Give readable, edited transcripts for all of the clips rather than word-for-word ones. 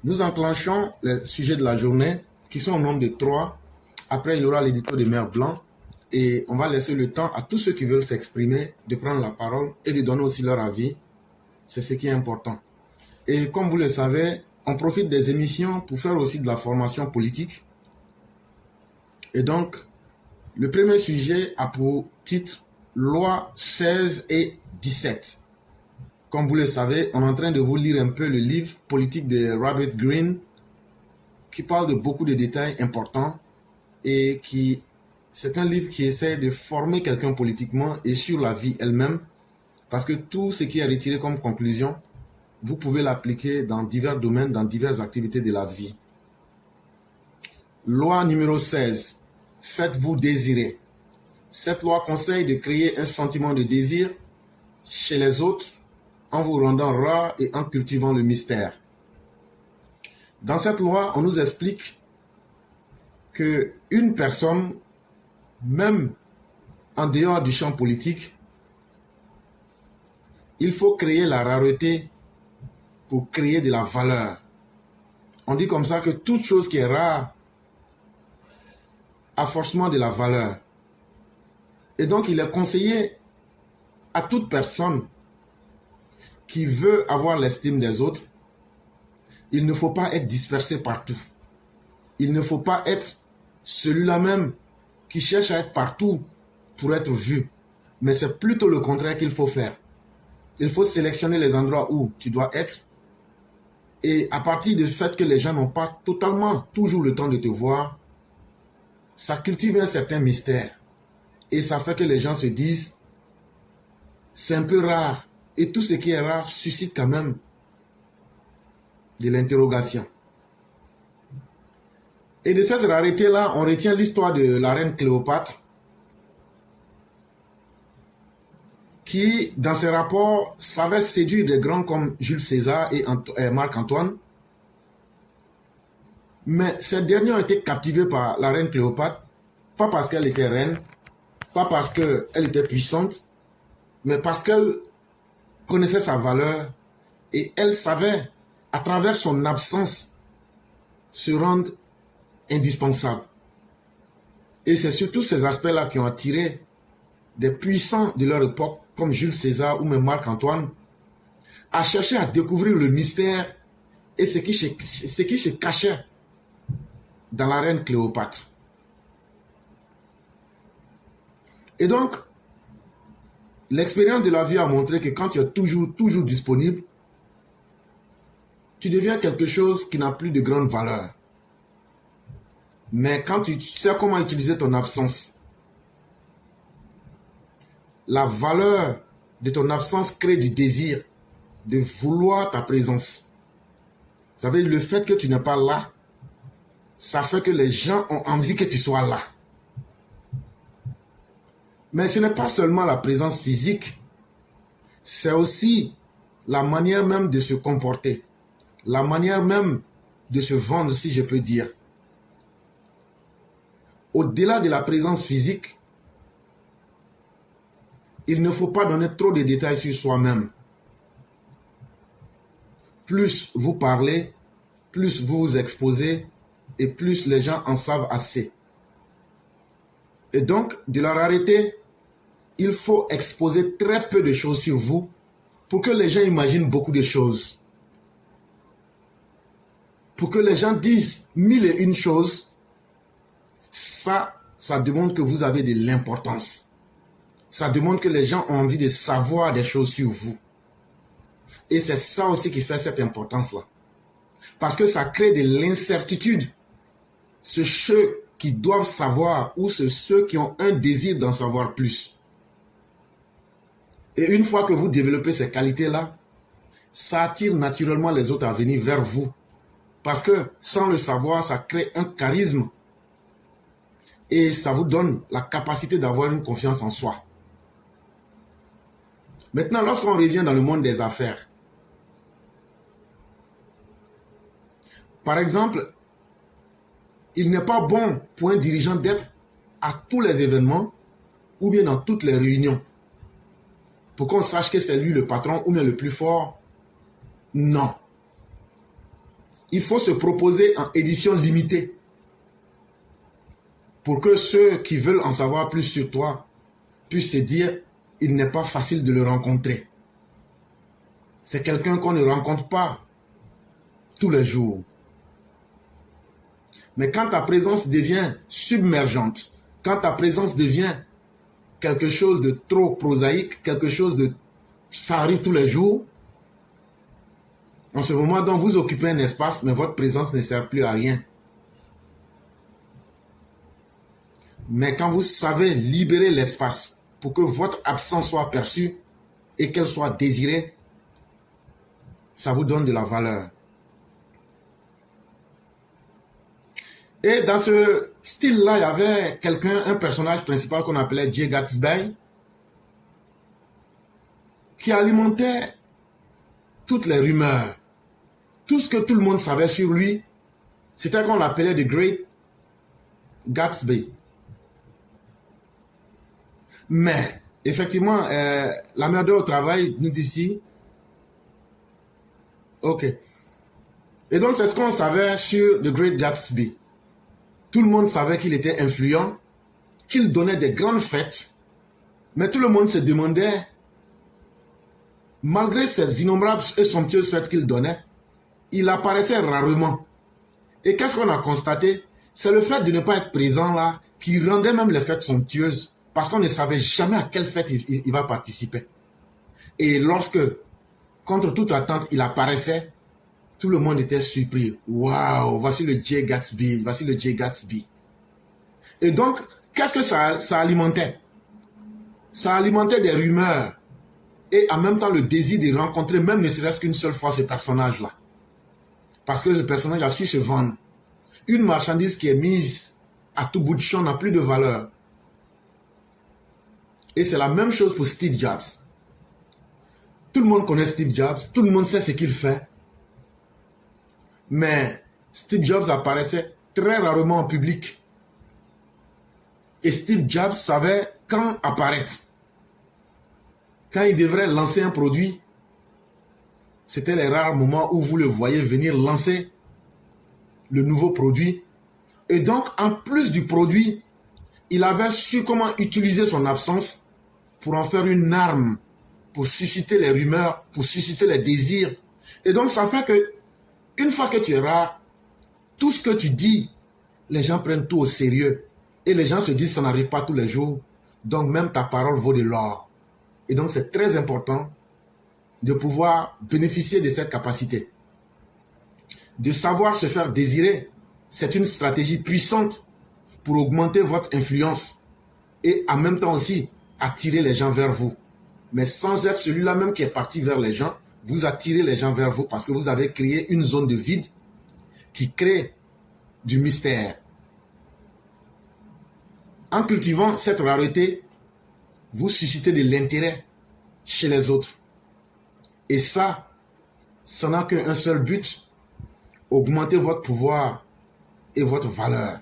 Nous enclenchons les sujets de la journée, qui sont au nombre de 3. Après, il y aura l'édito de Mère Blanc. Et on va laisser le temps à tous ceux qui veulent s'exprimer de prendre la parole et de donner aussi leur avis. C'est ce qui est important. Et comme vous le savez, on profite des émissions pour faire aussi de la formation politique. Et donc, le premier sujet a pour titre Loi 16 et 17. Comme vous le savez, on est en train de vous lire un peu le livre politique de Robert Greene qui parle de beaucoup de détails importants et c'est un livre qui essaie de former quelqu'un politiquement et sur la vie elle-même parce que tout ce qui est retiré comme conclusion, vous pouvez l'appliquer dans divers domaines, dans diverses activités de la vie. Loi numéro 16. Faites-vous désirer. Cette loi conseille de créer un sentiment de désir chez les autres en vous rendant rare et en cultivant le mystère. Dans cette loi, on nous explique qu'une personne, même en dehors du champ politique, il faut créer la rareté pour créer de la valeur. On dit comme ça que toute chose qui est rare a forcément de la valeur. Et donc, il est conseillé à toute personne qui veut avoir l'estime des autres, il ne faut pas être dispersé partout. Il ne faut pas être celui-là même qui cherche à être partout pour être vu. Mais c'est plutôt le contraire qu'il faut faire. Il faut sélectionner les endroits où tu dois être. Et à partir du fait que les gens n'ont pas totalement toujours le temps de te voir, ça cultive un certain mystère. Et ça fait que les gens se disent, c'est un peu rare. Et tout ce qui est rare suscite quand même de l'interrogation. Et de cette rareté-là, on retient l'histoire de la reine Cléopâtre, qui, dans ses rapports, savait séduire des grands comme Jules César et Marc-Antoine. Mais ces derniers ont été captivés par la reine Cléopâtre, pas parce qu'elle était reine, pas parce qu'elle était puissante, mais parce qu'elle connaissait sa valeur et elle savait, à travers son absence, se rendre indispensable. Et c'est surtout ces aspects-là qui ont attiré des puissants de leur époque, comme Jules César ou même Marc-Antoine, à chercher à découvrir le mystère et ce qui se cachait dans la reine Cléopâtre. Et donc, l'expérience de la vie a montré que quand tu es toujours disponible, tu deviens quelque chose qui n'a plus de grande valeur. Mais quand tu sais comment utiliser ton absence, la valeur de ton absence crée du désir de vouloir ta présence. Vous savez, le fait que tu n'es pas là, ça fait que les gens ont envie que tu sois là. Mais ce n'est pas seulement la présence physique, c'est aussi la manière même de se comporter, la manière même de se vendre, si je peux dire. Au-delà de la présence physique, il ne faut pas donner trop de détails sur soi-même. Plus vous parlez, plus vous vous exposez et plus les gens en savent assez. Et donc, de la rareté, il faut exposer très peu de choses sur vous pour que les gens imaginent beaucoup de choses. Pour que les gens disent 1001 choses, ça demande que vous avez de l'importance. Ça demande que les gens ont envie de savoir des choses sur vous. Et c'est ça aussi qui fait cette importance-là. Parce que ça crée de l'incertitude. Ceux qui doivent savoir ou ceux qui ont un désir d'en savoir plus. Et une fois que vous développez ces qualités-là, ça attire naturellement les autres à venir vers vous. Parce que sans le savoir, ça crée un charisme. Et ça vous donne la capacité d'avoir une confiance en soi. Maintenant, lorsqu'on revient dans le monde des affaires, par exemple, il n'est pas bon pour un dirigeant d'être à tous les événements ou bien dans toutes les réunions pour qu'on sache que c'est lui le patron ou bien le plus fort. Non. il faut se proposer en édition limitée pour que ceux qui veulent en savoir plus sur toi puissent se dire, il n'est pas facile de le rencontrer. C'est quelqu'un qu'on ne rencontre pas tous les jours. Mais quand ta présence devient submergente, quand ta présence devient quelque chose de trop prosaïque, quelque chose de... ça arrive tous les jours, en ce moment donc vous occupez un espace, mais votre présence ne sert plus à rien. Mais quand vous savez libérer l'espace pour que votre absence soit perçue et qu'elle soit désirée, ça vous donne de la valeur. Et dans ce style-là, il y avait quelqu'un, un personnage principal qu'on appelait Jay Gatsby, qui alimentait toutes les rumeurs. Tout ce que tout le monde savait sur lui, c'était qu'on l'appelait The Great Gatsby. Mais, effectivement, la merde au travail nous dit ici. Ok. Et donc, c'est ce qu'on savait sur The Great Gatsby. Tout le monde savait qu'il était influent, qu'il donnait des grandes fêtes, mais tout le monde se demandait, malgré ces innombrables et somptueuses fêtes qu'il donnait, il apparaissait rarement. Et qu'est-ce qu'on a constaté? C'est le fait de ne pas être présent là qui rendait même les fêtes somptueuses, parce qu'on ne savait jamais à quelle fête il va participer. Et lorsque, contre toute attente, il apparaissait, tout le monde était surpris. Waouh, voici le Jay Gatsby, voici le Jay Gatsby. Et donc, qu'est-ce que ça alimentait? Ça alimentait des rumeurs et en même temps le désir de rencontrer, même ne serait-ce qu'une seule fois, ce personnage-là. Parce que le personnage a su se vendre. Une marchandise qui est mise à tout bout de champ n'a plus de valeur. Et c'est la même chose pour Steve Jobs. Tout le monde connaît Steve Jobs, tout le monde sait ce qu'il fait. Mais Steve Jobs apparaissait très rarement en public. Et Steve Jobs savait quand apparaître. Quand il devrait lancer un produit, c'était les rares moments où vous le voyez venir lancer le nouveau produit. Et donc, en plus du produit, il avait su comment utiliser son absence pour en faire une arme, pour susciter les rumeurs, pour susciter les désirs. Et donc, ça fait que une fois que tu es rare, tout ce que tu dis, les gens prennent tout au sérieux. Et les gens se disent, ça n'arrive pas tous les jours. Donc même ta parole vaut de l'or. Et donc c'est très important de pouvoir bénéficier de cette capacité. De savoir se faire désirer, c'est une stratégie puissante pour augmenter votre influence. Et en même temps aussi, attirer les gens vers vous. Mais sans être celui-là même qui est parti vers les gens, vous attirez les gens vers vous parce que vous avez créé une zone de vide qui crée du mystère. En cultivant cette rareté, vous suscitez de l'intérêt chez les autres. Et ça n'a qu'un seul but, augmenter votre pouvoir et votre valeur.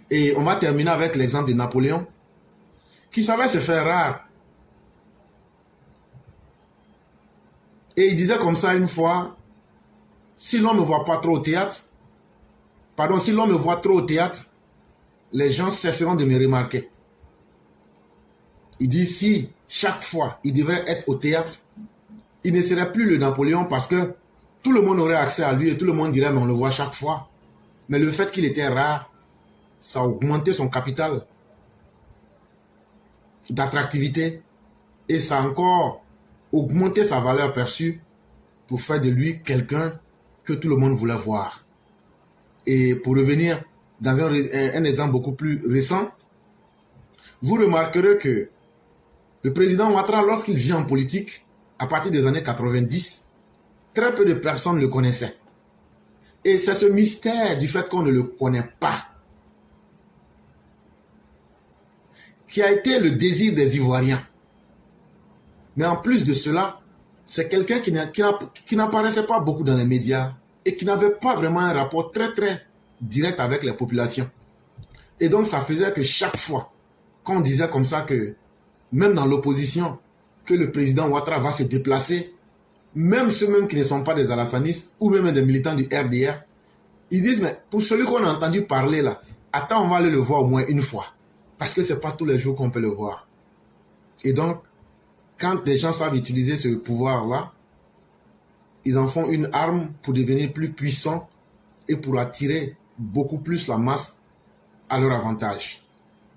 Et on va terminer avec l'exemple de Napoléon, qui savait se faire rare. Et il disait comme ça une fois, si l'on ne me voit pas trop au théâtre, si l'on me voit trop au théâtre, les gens cesseront de me remarquer. Il dit si chaque fois il devrait être au théâtre, il ne serait plus le Napoléon parce que tout le monde aurait accès à lui et tout le monde dirait mais on le voit chaque fois. Mais le fait qu'il était rare, ça a augmenté son capital d'attractivité et ça a encore augmenté sa valeur perçue pour faire de lui quelqu'un que tout le monde voulait voir. Et pour revenir dans un exemple beaucoup plus récent, vous remarquerez que le président Ouattara, lorsqu'il vient en politique, à partir des années 90, très peu de personnes le connaissaient. Et c'est ce mystère du fait qu'on ne le connaît pas qui a été le désir des Ivoiriens. Mais en plus de cela, c'est quelqu'un qui n'apparaissait pas beaucoup dans les médias et qui n'avait pas vraiment un rapport très très direct avec les populations. Et donc ça faisait que chaque fois qu'on disait comme ça que même dans l'opposition, que le président Ouattara va se déplacer même ceux même qui ne sont pas des alassanistes ou même des militants du RDR, ils disent, mais pour celui qu'on a entendu parler là, attends, on va aller le voir au moins une fois. Parce que ce n'est pas tous les jours qu'on peut le voir. Et donc, quand les gens savent utiliser ce pouvoir-là, ils en font une arme pour devenir plus puissants et pour attirer beaucoup plus la masse à leur avantage.